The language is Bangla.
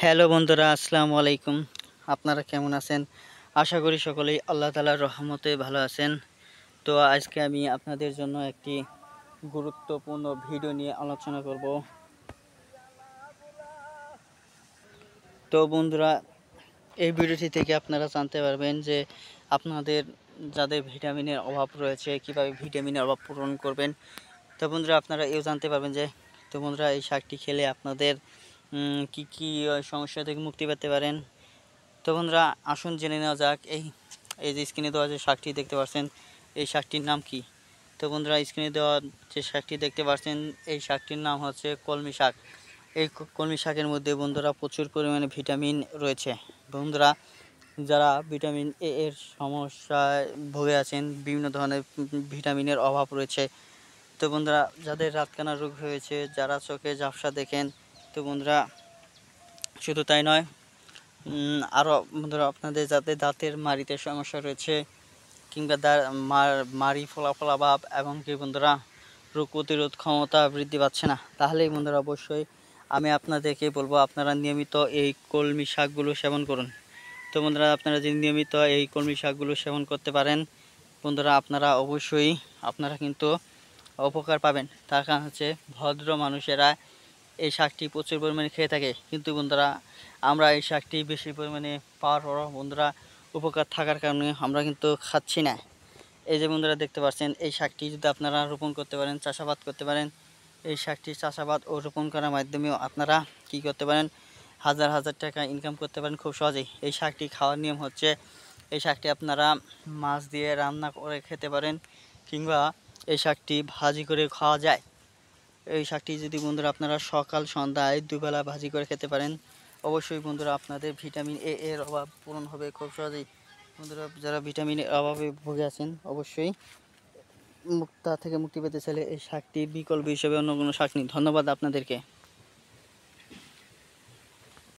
হ্যালো বন্ধুরা, আসসালামু আলাইকুম। আপনারা কেমন আছেন? আশা করি সকলেই আল্লাহ তাআলার রহমতে ভালো আছেন। তো আজকে আমি আপনাদের জন্য একটি গুরুত্বপূর্ণ ভিডিও নিয়ে আলোচনা করব। তো বন্ধুরা, এই ভিডিওটি থেকে আপনারা জানতে পারবেন যে আপনাদের যাদের ভিটামিনের অভাব রয়েছে কীভাবে ভিটামিনের অভাব পূরণ করবেন। তো বন্ধুরা, আপনারা এও জানতে পারবেন যে বন্ধুরা, এই শাকটি খেলে আপনাদের কি সমস্যা থেকে মুক্তি পেতে পারেন। তো বন্ধুরা, আসুন জেনে নেওয়া যাক। এই যে স্ক্রিনে দেওয়া যে শাকটি দেখতে পাচ্ছেন, এই শাকটির নাম কি? তো বন্ধুরা, স্ক্রিনে দেওয়া যে শাকটি দেখতে পাচ্ছেন, এই শাকটির নাম হচ্ছে কলমি শাক। এই কলমি শাকের মধ্যে বন্ধুরা প্রচুর পরিমাণে ভিটামিন রয়েছে। বন্ধুরা, যারা ভিটামিন এ এর সমস্যায় ভুগে আছেন, বিভিন্ন ধরনের ভিটামিনের অভাব রয়েছে। তো বন্ধুরা, যাদের রাতকানা রোগ হয়েছে, যারা চোখে ঝাপসা দেখেন, তো বন্ধুরা শুধু তাই নয়, আরও বন্ধুরা, আপনাদের যাদের দাঁতের মাড়িতে সমস্যা রয়েছে কিংবা মাড়ি ফোলা ভাব এবং কি বন্ধুরা রোগ প্রতিরোধ ক্ষমতা বৃদ্ধি পাচ্ছে না, তাহলেই বন্ধুরা অবশ্যই আমি আপনাদেরকে বলবো আপনারা নিয়মিত এই কলমি শাকগুলো সেবন করুন। তো বন্ধুরা, আপনারা যদি নিয়মিত এই কলমি শাকগুলো সেবন করতে পারেন বন্ধুরা, আপনারা অবশ্যই কিন্তু উপকার পাবেন। তার কারণ হচ্ছে ভদ্র মানুষেরা এই শাকটি প্রচুর পরিমাণে খেয়ে থাকে, কিন্তু বন্ধুরা আমরা এই শাকটি বেশি পরিমাণে পাওয়ার পরও বন্ধুরা উপকার থাকার কারণে আমরা কিন্তু খাচ্ছি না। এই যে বন্ধুরা দেখতে পাচ্ছেন, এই শাকটি যদি আপনারা রোপণ করতে পারেন, চাষাবাদ করতে পারেন, এই শাকটি চাষাবাদ ও রোপণ করার মাধ্যমেও আপনারা কি করতে পারেন, হাজার হাজার টাকা ইনকাম করতে পারেন খুব সহজেই। এই শাকটি খাওয়ার নিয়ম হচ্ছে, এই শাকটি আপনারা মাছ দিয়ে রান্না করে খেতে পারেন কিংবা এই শাকটি ভাজি করে খাওয়া যায়। এই শাকটি যদি বন্ধুরা আপনারা সকাল সন্ধ্যায় দুবেলা ভাজি করে খেতে পারেন, অবশ্যই বন্ধুরা আপনাদের ভিটামিন এ এর অভাব পূরণ হবে খুব সহজেই। বন্ধুরা, যারা ভিটামিনের অভাবে ভুগে আছেন অবশ্যই তা থেকে মুক্তি পেতে চাইলে এই শাকটি বিকল্প হিসেবে অন্য কোনো শাক নিন। ধন্যবাদ আপনাদেরকে।